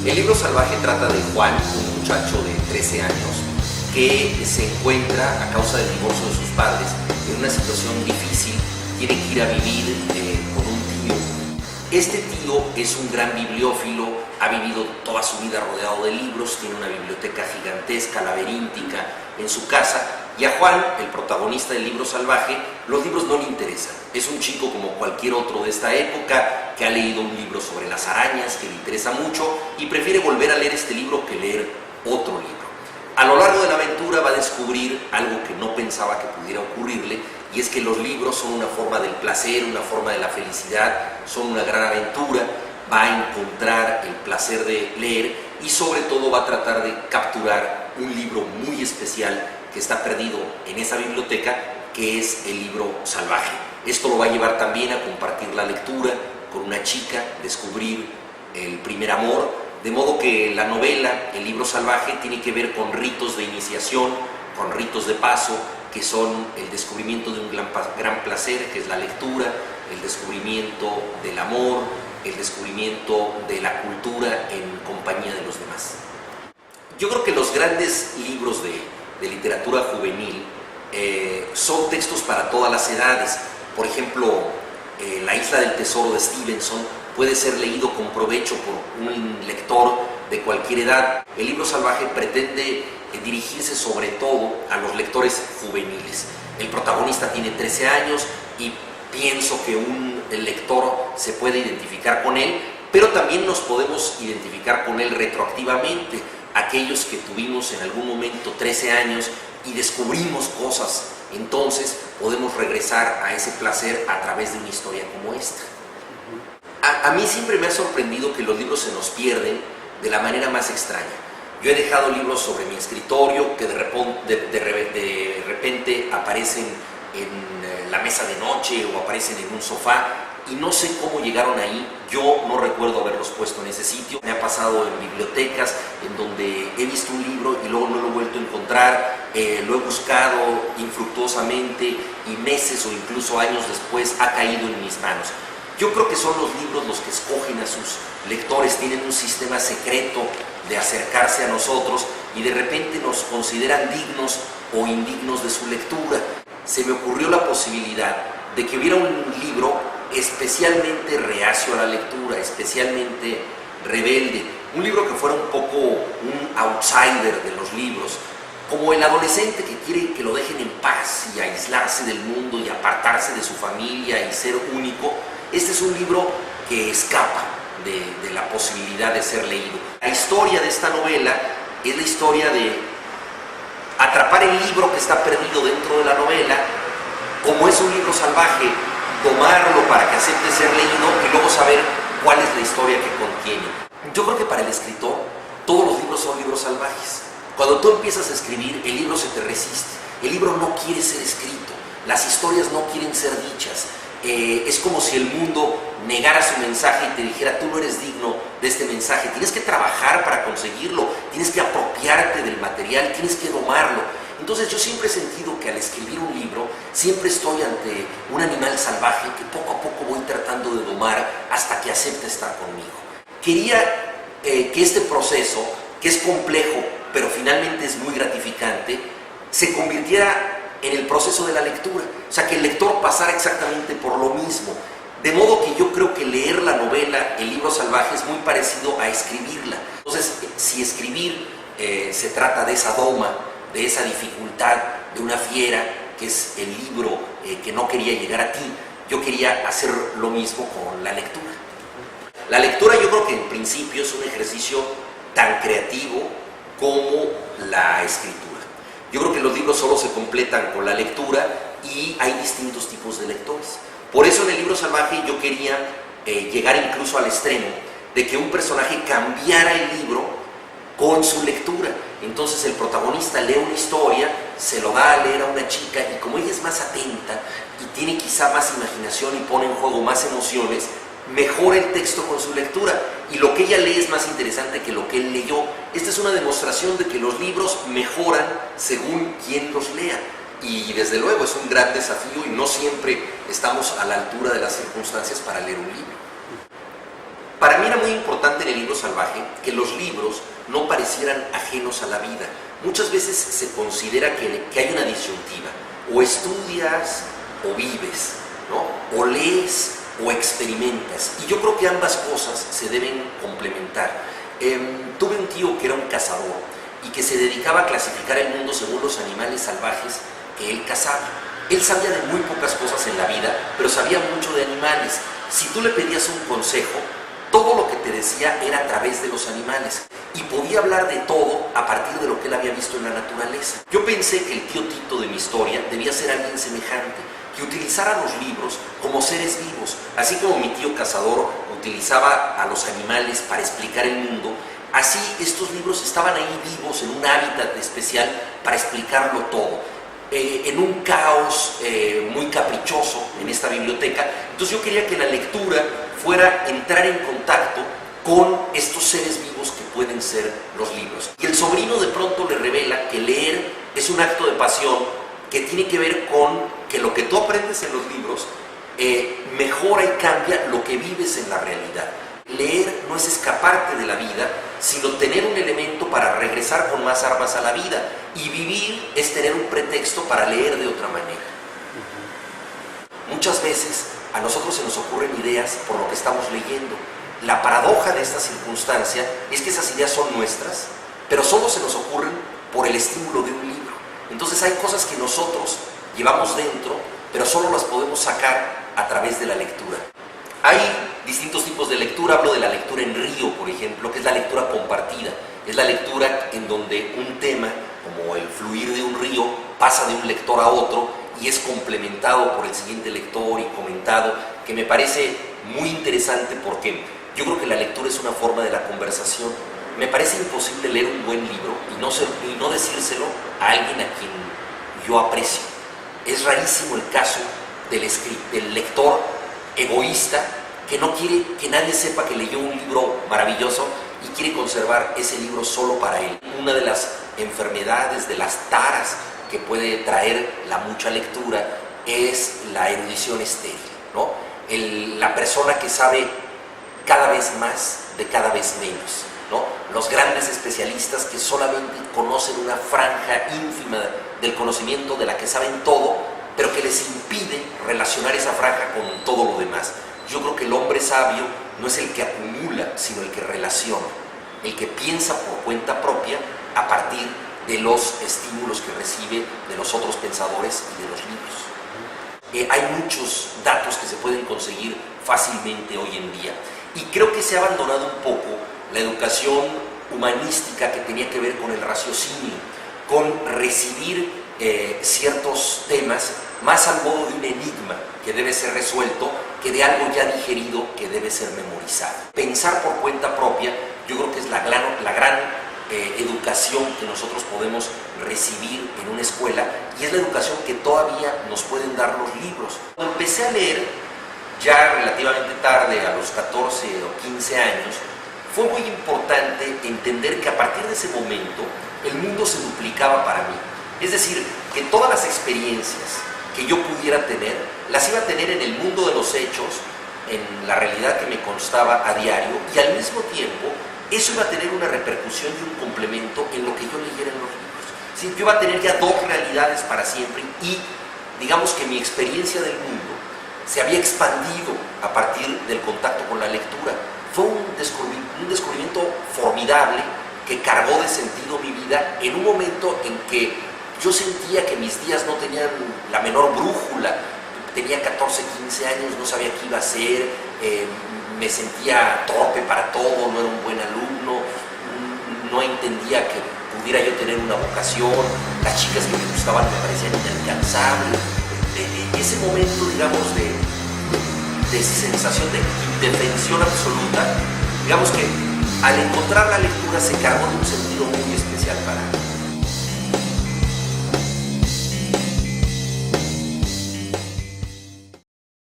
El libro salvaje trata de Juan, un muchacho de 13 años que se encuentra a causa del divorcio de sus padres en una situación difícil. Tiene que ir a vivir con un tío. Este tío es un gran bibliófilo, ha vivido toda su vida rodeado de libros, tiene una biblioteca gigantesca, laberíntica en su casa, y a Juan, el protagonista del libro salvaje, los libros no le interesan. Es un chico como cualquier otro de esta época que ha leído un libro sobre las arañas que le interesa mucho y prefiere volver a leer este libro que leer otro libro. A lo largo de la aventura va a descubrir algo que no pensaba que pudiera ocurrirle, y es que los libros son una forma del placer, una forma de la felicidad, son una gran aventura. Va a encontrar el placer de leer y sobre todo va a tratar de capturar un libro muy especial que está perdido en esa biblioteca, que es el libro salvaje. Esto lo va a llevar también a compartir la lectura con una chica, descubrir el primer amor, de modo que la novela, el libro salvaje, tiene que ver con ritos de iniciación, con ritos de paso, que son el descubrimiento de un gran placer, que es la lectura, el descubrimiento del amor, el descubrimiento de la cultura en compañía de los demás. Yo creo que los grandes libros de literatura juvenil son textos para todas las edades. Por ejemplo, La isla del tesoro de Stevenson puede ser leído con provecho por un lector de cualquier edad. El libro salvaje pretende dirigirse sobre todo a los lectores juveniles. El protagonista tiene 13 años y pienso que un lector se puede identificar con él, pero también nos podemos identificar con él retroactivamente, aquellos que tuvimos en algún momento 13 años y descubrimos cosas. Entonces podemos regresar a ese placer a través de una historia como esta. A mí siempre me ha sorprendido que los libros se nos pierden de la manera más extraña. Yo he dejado libros sobre mi escritorio que de repente aparecen en la mesa de noche o aparecen en un sofá y no sé cómo llegaron ahí. Yo no recuerdo haberlos puesto en ese sitio. Me ha pasado en bibliotecas en donde he visto un libro y luego no lo he vuelto a encontrar. Lo he buscado infructuosamente y meses o incluso años después ha caído en mis manos. Yo creo que son los libros los que escogen a sus lectores, tienen un sistema secreto de acercarse a nosotros y de repente nos consideran dignos o indignos de su lectura. Se me ocurrió la posibilidad de que hubiera un libro especialmente reacio a la lectura, especialmente rebelde, un libro que fuera un poco un outsider de los libros, como el adolescente que quiere que lo dejen en paz y aislarse del mundo y apartarse de su familia y ser único. Este es un libro que escapa de la posibilidad de ser leído. La historia de esta novela es la historia de atrapar el libro que está perdido dentro de la novela, como es un libro salvaje, tomarlo para que acepte ser leído y luego saber cuál es la historia que contiene. Yo creo que para el escritor todos los libros son libros salvajes. Cuando tú empiezas a escribir, el libro se te resiste, el libro no quiere ser escrito, las historias no quieren ser dichas. Es como si el mundo negara su mensaje y te dijera: tú no eres digno de este mensaje, tienes que trabajar para conseguirlo, tienes que apropiarte del material, tienes que domarlo. Entonces yo siempre he sentido que al escribir un libro siempre estoy ante un animal salvaje que poco a poco voy tratando de domar hasta que acepte estar conmigo. Quería que este proceso, que es complejo pero finalmente es muy gratificante, se convirtiera en el proceso de la lectura, o sea, que el lector pasara exactamente por lo mismo. De modo que yo creo que leer la novela, el libro salvaje, es muy parecido a escribirla. Entonces, si escribir se trata de esa doma, de esa dificultad de una fiera, que es el libro que no quería llegar a ti, yo quería hacer lo mismo con la lectura. La lectura yo creo que en principio es un ejercicio tan creativo como la escritura. Yo creo que los libros solo se completan con la lectura y hay distintos tipos de lectores. Por eso en el libro salvaje yo quería llegar incluso al extremo de que un personaje cambiara el libro con su lectura. Entonces el protagonista lee una historia, se lo da a leer a una chica y como ella es más atenta y tiene quizá más imaginación y pone en juego más emociones, mejora el texto con su lectura y lo que ella lee es más interesante que lo que él leyó. Esta es una demostración de que los libros mejoran según quien los lea y desde luego es un gran desafío y no siempre estamos a la altura de las circunstancias para leer un libro. Para mí era muy importante en el libro salvaje que los libros no parecieran ajenos a la vida. Muchas veces se considera que hay una disyuntiva, o estudias o vives, ¿no? O lees o experimentas, y yo creo que ambas cosas se deben complementar. Tuve un tío que era un cazador y que se dedicaba a clasificar el mundo según los animales salvajes que él cazaba. Él sabía de muy pocas cosas en la vida, pero sabía mucho de animales. Si tú le pedías un consejo, todo lo que te decía era a través de los animales, y podía hablar de todo a partir de lo que él había visto en la naturaleza. Yo pensé que el tío Tito de mi historia debía ser alguien semejante, que utilizara los libros como seres vivos, así como mi tío cazador utilizaba a los animales para explicar el mundo. Así estos libros estaban ahí vivos en un hábitat especial para explicarlo todo, en un caos muy caprichoso en esta biblioteca. Entonces yo quería que la lectura fuera entrar en contacto con estos seres vivos que pueden ser los libros. Y el sobrino de pronto le revela que leer es un acto de pasión que tiene que ver con que lo que tú aprendes en los libros mejora y cambia lo que vives en la realidad. Leer no es escaparte de la vida, sino tener un elemento para regresar con más armas a la vida. Y vivir es tener un pretexto para leer de otra manera. Muchas veces a nosotros se nos ocurren ideas por lo que estamos leyendo. La paradoja de esta circunstancia es que esas ideas son nuestras, pero solo se nos ocurren por el estímulo de un libro. Entonces hay cosas que nosotros llevamos dentro, pero solo las podemos sacar a través de la lectura. Hay distintos tipos de lectura. Hablo de la lectura en río, por ejemplo, que es la lectura compartida. Es la lectura en donde un tema, como el fluir de un río, pasa de un lector a otro y es complementado por el siguiente lector y comentado, que me parece muy interesante porque yo creo que la lectura es una forma de la conversación. Me parece imposible leer un buen libro y no decírselo a alguien a quien yo aprecio. Es rarísimo el caso del lector egoísta que no quiere que nadie sepa que leyó un libro maravilloso y quiere conservar ese libro solo para él. Una de las enfermedades, de las taras que puede traer la mucha lectura es la erudición estéril, ¿no? La persona que sabe cada vez más de cada vez menos, ¿no? Los grandes especialistas que solamente conocen una franja ínfima del conocimiento de la que saben todo, pero que les impide relacionar esa franja con todo lo demás. Yo creo que el hombre sabio no es el que acumula, sino el que relaciona, el que piensa por cuenta propia a partir de los estímulos que recibe de los otros pensadores y de los libros. Hay muchos datos que se pueden conseguir fácilmente hoy en día, y creo que se ha abandonado un poco la educación humanística que tenía que ver con el raciocinio, con recibir ciertos temas más al modo de un enigma que debe ser resuelto que de algo ya digerido que debe ser memorizado. Pensar por cuenta propia, yo creo que es la gran educación que nosotros podemos recibir en una escuela, y es la educación que todavía nos pueden dar los libros. Cuando empecé a leer ya relativamente tarde, a los 14 o 15 años, fue muy importante entender que a partir de ese momento el mundo se duplicaba para mí. Es decir, que todas las experiencias que yo pudiera tener, las iba a tener en el mundo de los hechos, en la realidad que me constaba a diario, y al mismo tiempo eso iba a tener una repercusión y un complemento en lo que yo leyera en los libros. Sí, yo iba a tener ya dos realidades para siempre, y digamos que mi experiencia del mundo se había expandido a partir del contacto con la lectura. Fue un descubrimiento formidable que cargó de sentido mi vida en un momento en que yo sentía que mis días no tenían la menor brújula. Tenía 14, 15 años, no sabía qué iba a hacer, me sentía torpe para todo, no era un buen alumno, no entendía que pudiera yo tener una vocación, las chicas que me gustaban me parecían inalcanzables. Ese momento, digamos, de sensación de indefensión absoluta, digamos que al encontrar la lectura se cargó de un sentido muy especial para mí.